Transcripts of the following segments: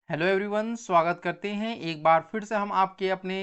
Hello everyone, स्वागत करते हैं एक बार फिर से हम आपके अपने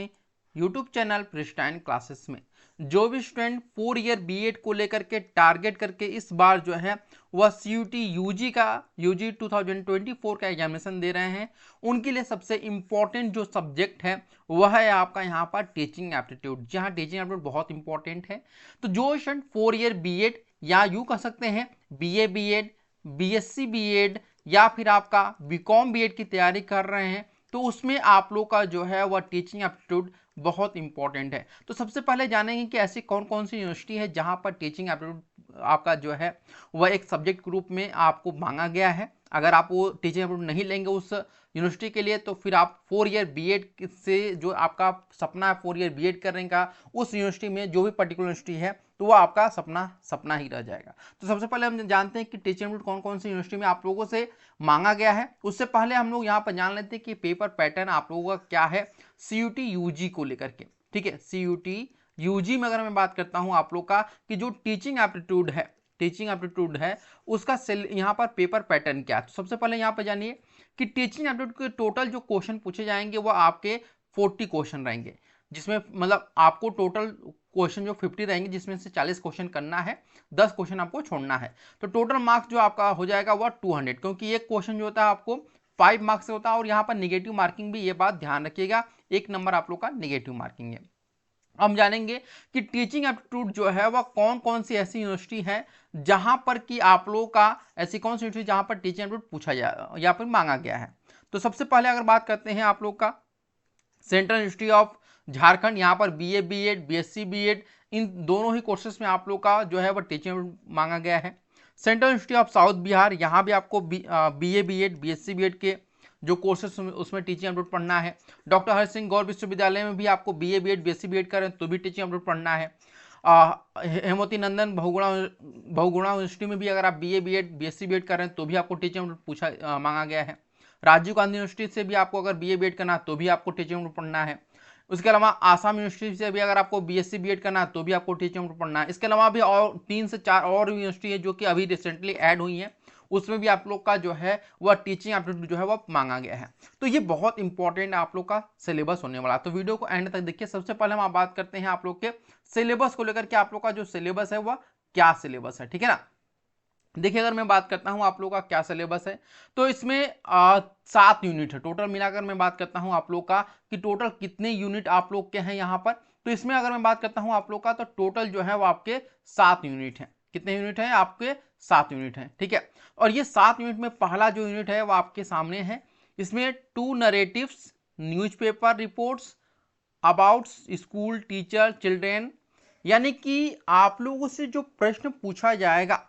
यूट्यूब चैनल प्रिस्टाइन क्लासेस में। जो भी स्टूडेंट 4 ईयर बीएड को लेकर के टारगेट करके इस बार जो है वह सीयूटी यूजी 2024 का एग्जामिनेशन दे रहे हैं, उनके लिए सबसे इम्पोर्टेंट जो सब्जेक्ट है वह है आपका यहाँ पर टीचिंग एप्टीट्यूड। जहाँ टीचिंग एप्टीट्यूड बहुत इंपॉर्टेंट है। तो जो स्टूडेंट 4 ईयर बीएड या यूँ कह सकते हैं बीए बीएड, बीएससी बीएड या फिर आपका बीकॉम बीएड की तैयारी कर रहे हैं, तो उसमें आप लोग का जो है वह टीचिंग एप्टीट्यूड बहुत इंपॉर्टेंट है। तो सबसे पहले जानेंगे कि ऐसी कौन कौन सी यूनिवर्सिटी है जहां पर टीचिंग एप्टीट्यूड आपका जो है वह एक सब्जेक्ट के रूप में आपको मांगा गया है। अगर आप वो टीचिंग एप्टीट्यूड नहीं लेंगे उस यूनिवर्सिटी के लिए, तो फिर आप 4 ईयर बीएड से जो आपका सपना है 4 ईयर बीएड करने का, उस यूनिवर्सिटी में जो भी पर्टिकुलर यूनिवर्सिटी है तो वो आपका सपना सपना ही रह जाएगा। तो सबसे पहले हम जानते हैं कि टीचिंग एप्टीट्यूड कौन कौन सी यूनिवर्सिटी में आप लोगों से मांगा गया है। उससे पहले हम लोग यहाँ पर जान लेते हैं कि पेपर पैटर्न आप लोगों का क्या है सीयूटी यूजी को लेकर के। ठीक है, सीयूटी यूजी में अगर मैं बात करता हूँ आप लोग का कि जो टीचिंग एप्टीट्यूड है उसका यहाँ पर पेपर पैटर्न क्या है। तो सबसे पहले यहाँ पर जानिए कि टीचिंग एप्टीट्यूड के टोटल जो क्वेश्चन पूछे जाएंगे वो आपके 40 क्वेश्चन रहेंगे, जिसमें मतलब आपको टोटल क्वेश्चन जो 50 रहेंगे जिसमें से 40 क्वेश्चन करना है, 10 क्वेश्चन आपको छोड़ना है। तो टोटल मार्क्स जो आपका हो जाएगा वह 200, क्योंकि एक क्वेश्चन जो होता है आपको 5 मार्क्स से होता है। और यहाँ पर निगेटिव मार्किंग भी, ये बात ध्यान रखिएगा, 1 नंबर आप लोग का निगेटिव मार्किंग है। हम जानेंगे कि टीचिंग एप्टीट्यूड जो है वह कौन कौन सी ऐसी यूनिवर्सिटी है जहां पर कि आप लोगों का ऐसी कौन सी यूनिवर्सिटी जहां पर टीचिंग एप्टीट्यूड पूछा जाए या फिर मांगा गया है। तो सबसे पहले अगर बात करते हैं आप लोग का सेंट्रल यूनिवर्सिटी ऑफ झारखंड, यहाँ पर बीए बीएड बीएससी बीएड इन दोनों ही कोर्सेज में आप लोग का जो है वह टीचिंग मांगा गया है। Central university of south Bihar, यहाँ भी आपको बीए बीएड बीएससी बीएड के जो कोर्सेज उसमें टीचिंग एप्टीट्यूड पढ़ना है। डॉक्टर हर सिंह गौर विश्वविद्यालय में भी आपको बीए बीएड बीएससी बीएड करें तो भी टीचिंग एप्टीट्यूड पढ़ना है। हेमवती नंदन बहुगुणा यूनिवर्सिटी में भी अगर आप बीए बीएड बीएससी बीएड कर रहे हैं तो भी आपको टीचिंग एप्टीट्यूड पूछा मांगा गया है। राजीव गांधी यूनिवर्सिटी से भी आपको अगर बीए बीएड करना है तो भी आपको टीचिंग एप्टीट्यूड पढ़ना है। उसके अलावा आसाम यूनिवर्सिटी से भी अगर आपको बीएससी बीएड करना है तो भी आपको टीचिंग एप्टीट्यूड पढ़ना है। इसके अलावा भी और 3 से 4 और यूनिवर्सिटी है जो कि अभी रिसेंटली ऐड हुई हैं, उसमें भी आप लोग का जो है वह टीचिंग एप्टीट्यूड जो है वह मांगा गया है। तो ये बहुत इंपॉर्टेंट आप लोग का सिलेबस होने वाला है, तो वीडियो को एंड तक देखिए। सबसे पहले हम बात करते हैं आप लोग के सिलेबस को लेकर के, आप लोग का जो सिलेबस है वह क्या सिलेबस है। ठीक है ना, देखिए अगर मैं बात करता हूं आप लोग का क्या सिलेबस है, तो इसमें 7 यूनिट है टोटल मिलाकर। मैं बात करता हूं आप लोग का कि टोटल कितने यूनिट आप लोग के हैं यहाँ पर, तो इसमें अगर मैं बात करता हूं आप लोग का तो टोटल जो है वो आपके 7 यूनिट है। कितने यूनिट है आपके? 7 यूनिट है। ठीक है, और ये 7 यूनिट में पहला जो यूनिट है वो आपके सामने है। इसमें 2 narratives newspaper reports about school teacher children, यानी कि आप लोगों से जो प्रश्न पूछा जाएगा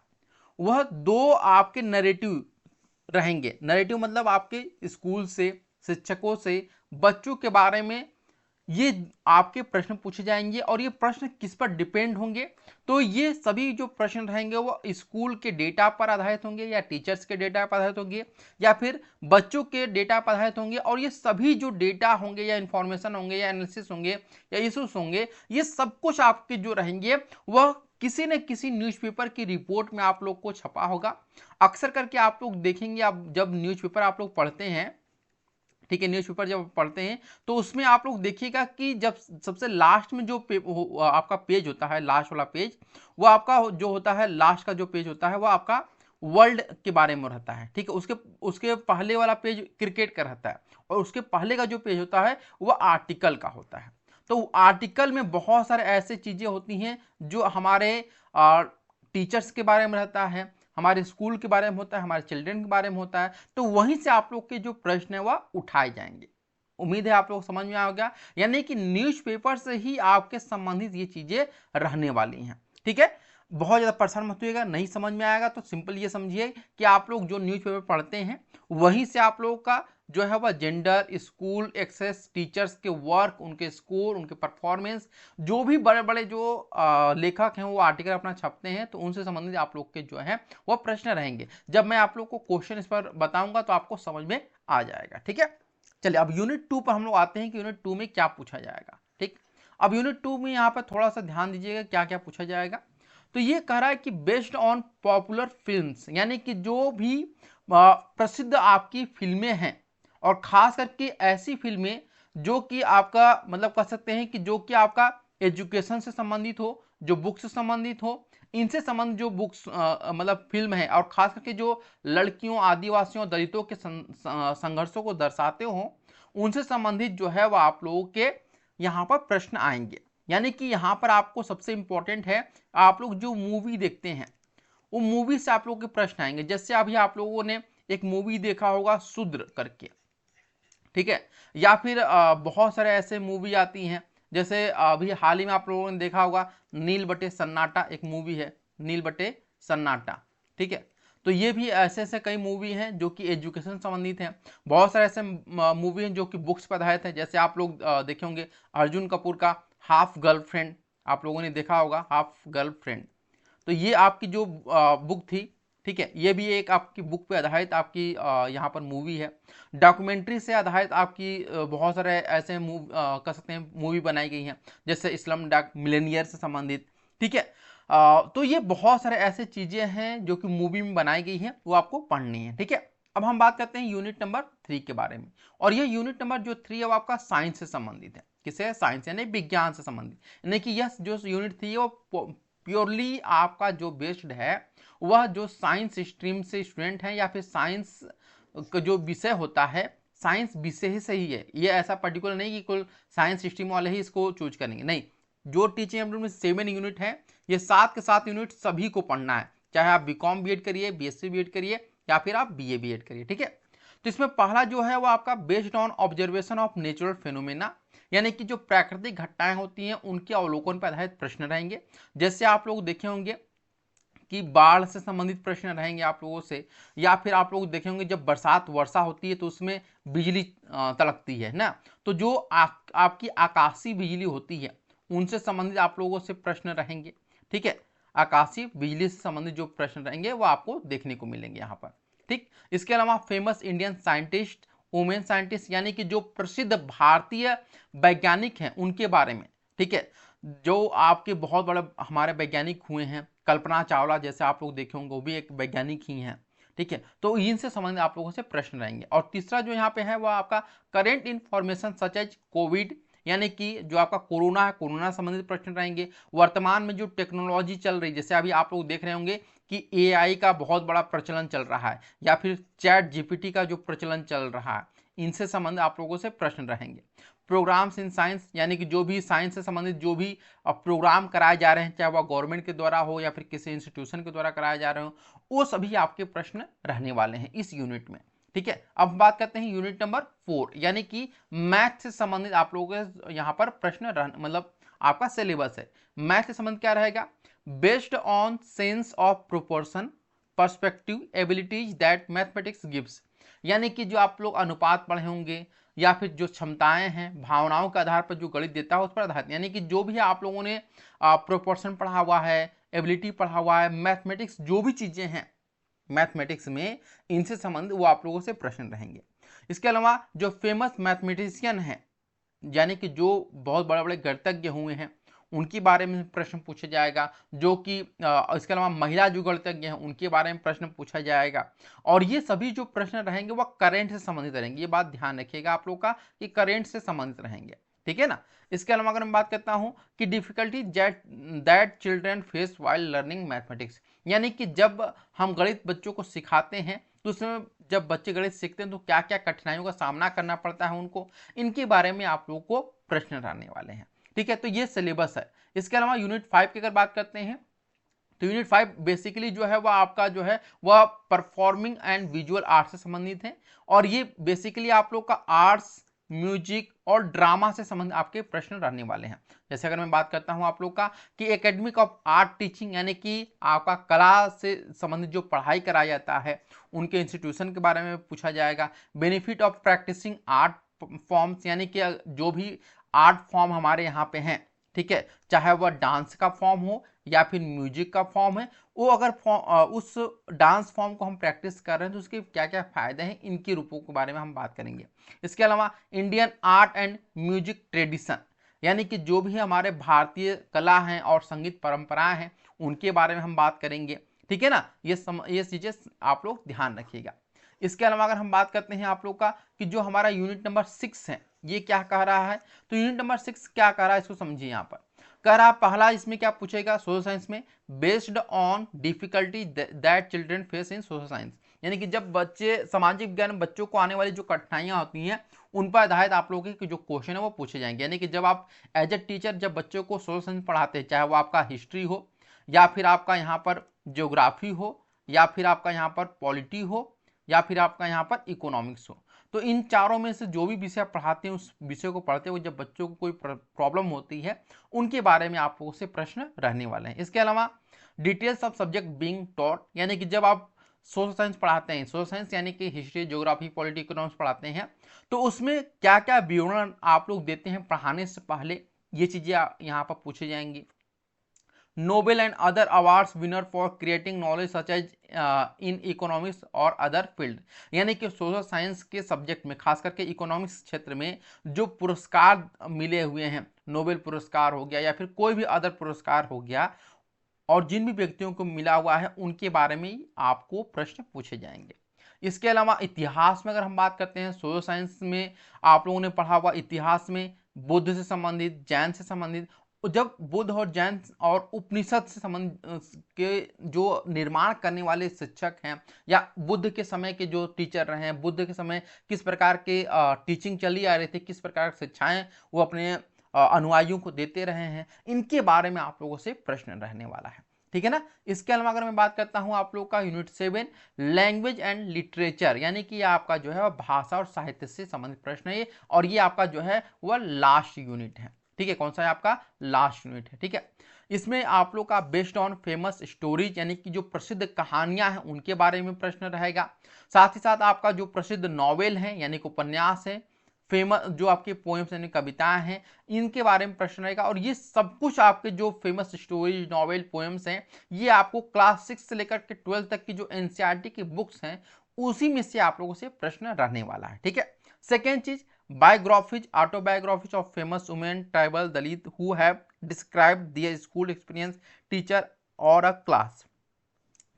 वह 2 आपके नरेटिव रहेंगे। नरेटिव मतलब आपके स्कूल से, शिक्षकों से, बच्चों के बारे में ये आपके प्रश्न पूछे जाएंगे। और ये प्रश्न किस पर डिपेंड होंगे? तो ये सभी जो प्रश्न रहेंगे वो स्कूल के डेटा पर आधारित होंगे या टीचर्स के डेटा पर आधारित होंगे या फिर बच्चों के डेटा पर आधारित होंगे। और ये सभी जो डेटा होंगे या इंफॉर्मेशन होंगे या एनालिसिस होंगे या इश्यूज होंगे, ये सब कुछ आपके जो रहेंगे वह किसी न किसी न्यूज़पेपर की रिपोर्ट में आप लोग को छपा होगा। अक्सर करके आप लोग देखेंगे, आप जब न्यूज़पेपर आप लोग पढ़ते हैं, ठीक है, न्यूज़पेपर जब पढ़ते हैं तो उसमें आप लोग देखिएगा कि जब सबसे लास्ट में जो आपका पेज होता है, लास्ट वाला पेज, वो आपका जो होता है, लास्ट का जो पेज होता है वो आपका वर्ल्ड के बारे में रहता है। ठीक है, उसके उसके पहले वाला पेज क्रिकेट का रहता है और उसके पहले का जो पेज होता है वह आर्टिकल का होता है। तो आर्टिकल में बहुत सारे ऐसे चीजें होती हैं जो हमारे टीचर्स के बारे में रहता है, हमारे स्कूल के बारे में होता है, हमारे चिल्ड्रन के बारे में होता है। तो वहीं से आप लोग के जो प्रश्न है वह उठाए जाएंगे। उम्मीद है आप लोग समझ में आ गया, यानी कि न्यूज़पेपर से ही आपके संबंधित ये चीजें रहने वाली हैं। ठीक है, बहुत ज़्यादा परेशान मत होइएगा, नहीं समझ में आएगा तो सिंपल ये समझिए कि आप लोग जो न्यूज़पेपर पढ़ते हैं वहीं से आप लोगों का जो है वह जेंडर, स्कूल एक्सेस, टीचर्स के वर्क, उनके स्कोर, उनके परफॉर्मेंस, जो भी बड़े बड़े जो लेखक हैं वो आर्टिकल अपना छपते हैं, तो उनसे संबंधित आप लोग के जो है वह प्रश्न रहेंगे। जब मैं आप लोग को क्वेश्चन इस पर बताऊंगा तो आपको समझ में आ जाएगा। ठीक है, चलिए अब यूनिट 2 पर हम लोग आते हैं कि यूनिट 2 में क्या पूछा जाएगा। ठीक, अब यूनिट 2 में यहाँ पर थोड़ा सा ध्यान दीजिएगा क्या क्या पूछा जाएगा। तो ये कह रहा है कि बेस्ड ऑन पॉपुलर फिल्म्स, यानी कि जो भी प्रसिद्ध आपकी फिल्में हैं और खास करके ऐसी फिल्में जो कि आपका मतलब कह सकते हैं कि जो कि आपका एजुकेशन से संबंधित हो, जो बुक्स से संबंधित हो, इनसे संबंधित जो बुक्स मतलब फिल्म है, और खास करके जो लड़कियों, आदिवासियों, दलितों के संघर्षों को दर्शाते हो, उनसे संबंधित जो है वह आप लोगों के यहाँ पर प्रश्न आएंगे। यानी कि यहाँ पर आपको सबसे इंपॉर्टेंट है, आप लोग जो मूवी देखते हैं वो मूवी से आप लोगों के प्रश्न आएंगे। जैसे अभी आप लोगों ने एक मूवी देखा होगा शूद्र करके, ठीक है, या फिर बहुत सारे ऐसे मूवी आती हैं, जैसे अभी हाल ही में आप लोगों ने देखा होगा नील बटे सन्नाटा, एक मूवी है नील बटे सन्नाटा, ठीक है। तो ये भी ऐसे ऐसे कई मूवी हैं जो कि एजुकेशन संबंधित हैं। बहुत सारे ऐसे मूवी हैं जो कि बुक्स पर आधारित हैं। जैसे आप लोग देखे होंगे अर्जुन कपूर का हाफ गर्लफ्रेंड, आप लोगों ने देखा होगा हाफ गर्लफ्रेंड। तो ये आपकी जो बुक थी, ठीक है, ये भी एक आपकी बुक पे आधारित आपकी यहाँ पर मूवी है। डॉक्यूमेंट्री से आधारित आपकी बहुत सारे ऐसे कह सकते हैं मूवी बनाई गई हैं, जैसे स्लमडॉग मिलियनेयर से संबंधित, ठीक है। तो ये बहुत सारे ऐसे चीजें हैं जो कि मूवी में बनाई गई हैं, वो आपको पढ़नी है, ठीक है। अब हम बात करते हैं यूनिट नंबर 3 के बारे में, और ये यूनिट नंबर जो 3 है वो आपका साइंस से संबंधित है। किसे? साइंस यानी विज्ञान से संबंधित। यानी कि यह जो यूनिट 3 है वो प्योरली आपका जो बेस्ड है वह जो साइंस स्ट्रीम से स्टूडेंट हैं या फिर साइंस का जो विषय होता है साइंस विषय ही सही है। ये ऐसा पर्टिकुलर नहीं कि कुल साइंस स्ट्रीम वाले ही इसको चूज करेंगे, नहीं। जो टीचिंग एप्टीट्यूड में 7 यूनिट है, ये 7 के 7 यूनिट सभी को पढ़ना है, चाहे आप बीकॉम बीएड करिए, बीएससी बीएड करिए, या फिर आप बीए बीएड करिए, ठीक है। तो इसमें पहला जो है वो आपका based on observation of natural phenomena, यानी कि जो प्राकृतिक घटनाएं होती हैं उनके अवलोकन पर आधारित प्रश्न रहेंगे। जैसे आप लोग देखे होंगे कि बाढ़ से संबंधित प्रश्न रहेंगे आप लोगों से, या फिर आप लोग देखे होंगे जब वर्षा होती है तो उसमें बिजली तड़कती है ना, तो जो आपकी आकाशीय बिजली होती है उनसे संबंधित आप लोगों से प्रश्न रहेंगे, ठीक है। आकाशीय बिजली से संबंधित जो प्रश्न रहेंगे वो आपको देखने को मिलेंगे यहाँ पर, ठीक। इसके अलावा famous Indian scientist, women scientist, यानी कि जो प्रसिद्ध भारतीय वैज्ञानिक हैं उनके बारे में, ठीक है। जो आपके बहुत बड़े हमारे वैज्ञानिक हुए हैं, कल्पना चावला जैसे आप लोग देखे होंगे, वो भी एक वैज्ञानिक ही हैं, ठीक है। तो इनसे संबंधित आप लोगों से प्रश्न रहेंगे। और तीसरा जो यहाँ पे है वो आपका current information such as covid, यानी कि जो आपका कोरोना है, कोरोना संबंधित प्रश्न रहेंगे। वर्तमान में जो टेक्नोलॉजी चल रही, जैसे अभी आप लोग देख रहे होंगे कि एआई का बहुत बड़ा प्रचलन चल रहा है, या फिर चैट जीपीटी का जो प्रचलन चल रहा है, इनसे संबंधित आप लोगों से प्रश्न रहेंगे। प्रोग्राम्स इन साइंस, यानी कि जो भी साइंस से संबंधित जो भी प्रोग्राम कराए जा रहे हैं, चाहे वह गवर्नमेंट के द्वारा हो या फिर किसी इंस्टीट्यूशन के द्वारा कराए जा रहे हो, वो सभी आपके प्रश्न रहने वाले हैं इस यूनिट में, ठीक है। अब बात करते हैं यूनिट नंबर 4, यानी कि मैथ से संबंधित आप लोगों के यहाँ पर प्रश्न मतलब आपका सिलेबस है। मैथ से संबंधित क्या रहेगा? Based on sense of proportion, perspective, abilities that mathematics gives, यानी कि जो आप लोग अनुपात पढ़े होंगे या फिर जो क्षमताएं हैं, भावनाओं के आधार पर जो गणित देता है उस पर आधारित, यानी कि जो भी आप लोगों ने प्रोपोर्शन पढ़ा हुआ है, एबिलिटी पढ़ा हुआ है, मैथमेटिक्स जो भी चीजें हैं मैथमेटिक्स में, इनसे संबंधित वो आप लोगों से प्रश्न रहेंगे। इसके अलावा जो फेमस मैथमेटिशियन हैं, यानी कि जो बहुत बड़े बड़े गणितज्ञ हुए हैं, उनके बारे में प्रश्न पूछा जाएगा। जो कि इसके अलावा महिला जो गणितज्ञ हैं उनके बारे में प्रश्न पूछा जाएगा। और ये सभी जो प्रश्न रहेंगे वह करेंट से संबंधित रहेंगे। ये बात ध्यान रखिएगा आप लोग का कि करेंट से संबंधित रहेंगे, ठीक है ना। इसके अलावा अगर मैं बात करता हूँ कि difficulty that children face while learning mathematics, यानी कि जब हम गणित बच्चों को सिखाते हैं तो उसमें जब बच्चे गणित सीखते हैं तो क्या क्या कठिनाइयों का सामना करना पड़ता है उनको, इनके बारे में आप लोगों को प्रश्न रहने वाले हैं, ठीक है। तो ये सिलेबस है। इसके अलावा यूनिट 5 की अगर बात करते हैं तो यूनिट 5 बेसिकली जो है वह आपका जो है वह परफॉर्मिंग एंड विजुअल आर्ट से संबंधित है। और ये बेसिकली आप लोग का आर्ट्स, म्यूजिक और ड्रामा से संबंधित आपके प्रश्न रहने वाले हैं। जैसे अगर मैं बात करता हूं आप लोग का कि एकेडमिक ऑफ आर्ट टीचिंग, यानी कि आपका कला से संबंधित जो पढ़ाई कराया जाता है उनके इंस्टीट्यूशन के बारे में पूछा जाएगा। Benefit of practising art forms, यानी कि जो भी आर्ट फॉर्म हमारे यहाँ पे हैं, ठीक है, चाहे वह डांस का फॉर्म हो या फिर म्यूजिक का फॉर्म है, वो अगर उस डांस फॉर्म को हम प्रैक्टिस कर रहे हैं तो उसके क्या क्या फायदे हैं, इनके रूपों के बारे में हम बात करेंगे। इसके अलावा Indian art and music tradition, यानी कि जो भी हमारे भारतीय कला हैं और संगीत परंपराएं हैं उनके बारे में हम बात करेंगे, ठीक है ना। ये चीजें आप लोग ध्यान रखिएगा। इसके अलावा अगर हम बात करते हैं आप लोग का कि जो हमारा यूनिट नंबर 6 है ये क्या कह रहा है, तो यूनिट नंबर 6 क्या कह रहा है इसको समझिए। यहाँ पर कह रहा पहला इसमें क्या पूछेगा, सोशल साइंस में based on difficulty that children face in social science, यानी कि जब बच्चे सामाजिक विज्ञान में बच्चों को आने वाली जो कठिनाइयां होती हैं उन पर आधारित आप लोगों के जो क्वेश्चन है वो पूछे जाएंगे। यानी कि जब आप एज ए टीचर जब बच्चों को सोशल साइंस पढ़ाते हैं, चाहे वो आपका हिस्ट्री हो या फिर आपका यहाँ पर ज्योग्राफी हो या फिर आपका यहाँ पर पॉलिटी हो या फिर आपका यहाँ पर इकोनॉमिक्स हो, तो इन चारों में से जो भी विषय पढ़ाते हैं उस विषय को पढ़ते हुए जब बच्चों को कोई प्रॉब्लम होती है उनके बारे में आप लोगों से प्रश्न रहने वाले हैं। इसके अलावा details of subject being taught, यानी कि जब आप सोशल साइंस पढ़ाते हैं, सोशल साइंस यानी कि हिस्ट्री ज्योग्राफी पॉलिटी इकोनॉमिक्स पढ़ाते हैं, तो उसमें क्या क्या विवरण आप लोग देते हैं पढ़ाने से पहले, ये चीजें यहाँ पर पूछी जाएंगी। Nobel and other awards winner for creating knowledge such as in economics और अदर फील्ड, यानी कि सोशल साइंस के सब्जेक्ट में खास करके इकोनॉमिक्स क्षेत्र में जो पुरस्कार मिले हुए हैं, नोबेल पुरस्कार हो गया या फिर कोई भी अदर पुरस्कार हो गया, और जिन भी व्यक्तियों को मिला हुआ है उनके बारे में ही आपको प्रश्न पूछे जाएंगे। इसके अलावा इतिहास में अगर हम बात करते हैं, सोशल साइंस में आप लोगों ने पढ़ा हुआ इतिहास में बुद्ध से संबंधित, जैन से संबंधित, जब बुद्ध और जैन और उपनिषद से संबंध के जो निर्माण करने वाले शिक्षक हैं या बुद्ध के समय के जो टीचर रहे हैं, बुद्ध के समय किस प्रकार के टीचिंग चली आ रही थी, किस प्रकार की शिक्षाएं वो अपने अनुयायियों को देते रहे हैं, इनके बारे में आप लोगों से प्रश्न रहने वाला है। ठीक है ना। इसके अलावा अगर मैं बात करता हूं आप लोग का यूनिट 7 लैंग्वेज एंड लिटरेचर, यानी कि आपका जो है भाषा और साहित्य से संबंधित प्रश्न है, और ये आपका जो है वह लास्ट यूनिट है। ठीक है, कौन सा है आपका लास्ट यूनिट है। ठीक है, इसमें आप लोग का बेस्ड ऑन फेमस स्टोरीज, यानी कि जो प्रसिद्ध कहानियां हैं उनके बारे में प्रश्न रहेगा। साथ ही साथ आपका जो प्रसिद्ध नॉवेल है यानी कि उपन्यास है, फेमस जो आपके पोएम्स यानी कविताएं हैं, इनके बारे में प्रश्न रहेगा। और ये सब कुछ आपके जो फेमस स्टोरीज नॉवेल पोएम्स हैं ये आपको क्लास 6 से लेकर के 12 तक की जो एनसीईआरटी की बुक्स हैं उसी में से आप लोगों से प्रश्न रहने वाला है। ठीक है। सेकेंड चीज, biographies autobiographies of famous women tribal Dalit who have described their school experience teacher और अ क्लास,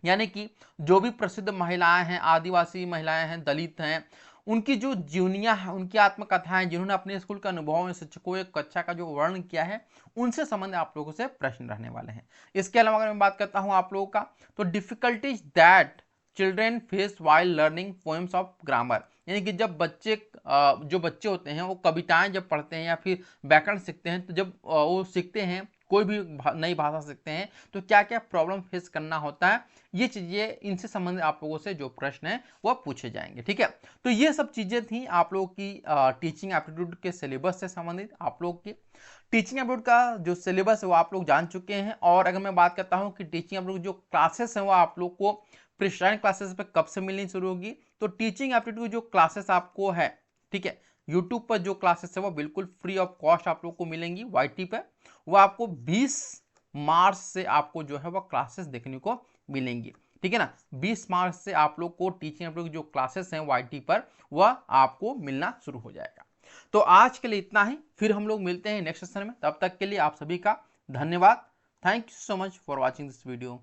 यानी कि जो भी प्रसिद्ध महिलाएं हैं, आदिवासी महिलाएं हैं, दलित हैं, उनकी जो जीवनियां हैं, उनकी आत्मकथाएं जिन्होंने अपने स्कूल के अनुभव में शिक्षकों एक कक्षा का जो वर्णन किया है उनसे संबंधित आप लोगों से प्रश्न रहने वाले हैं। इसके अलावा अगर मैं बात करता हूं आप लोगों का, तो difficulties that children face while learning poems of grammar, यानी कि जब बच्चे जो बच्चे होते हैं वो कविताएं जब पढ़ते हैं या फिर व्याकरण सीखते हैं, तो जब वो सीखते हैं कोई भी नई भाषा सीखते हैं तो क्या क्या प्रॉब्लम फेस करना होता है, ये चीजें इनसे संबंधित आप लोगों से जो प्रश्न है वह पूछे जाएंगे। ठीक है, तो ये सब चीजें थी आप लोगों की टीचिंग एप्टीट्यूड के सिलेबस से संबंधित। आप लोग की टीचिंग एप्टीट्यूड का जो सिलेबस है वो आप लोग जान चुके हैं। और अगर मैं बात करता हूँ कि टीचिंग एप्टीट्यूड जो क्लासेस हैं वो आप लोग को प्रिस्क्राइब क्लासेस पे कब से मिलनी शुरू होगी, तो टीचिंग एप्टीट्यूड जो क्लासेस आपको है, ठीक है, यूट्यूब पर जो क्लासेस है वो बिल्कुल फ्री ऑफ कॉस्ट आप लोग को मिलेंगी YT पे। वो आपको 20 मार्च से आपको जो है वो क्लासेस देखने को मिलेंगी। ठीक है ना, 20 मार्च से आप लोग को टीचिंग एप्टीट्यूड जो क्लासेस हैं YT पर वह आपको मिलना शुरू हो जाएगा। तो आज के लिए इतना ही, फिर हम लोग मिलते हैं नेक्स्ट सेशन में। तब तक के लिए आप सभी का धन्यवाद। Thank you so much for watching this video.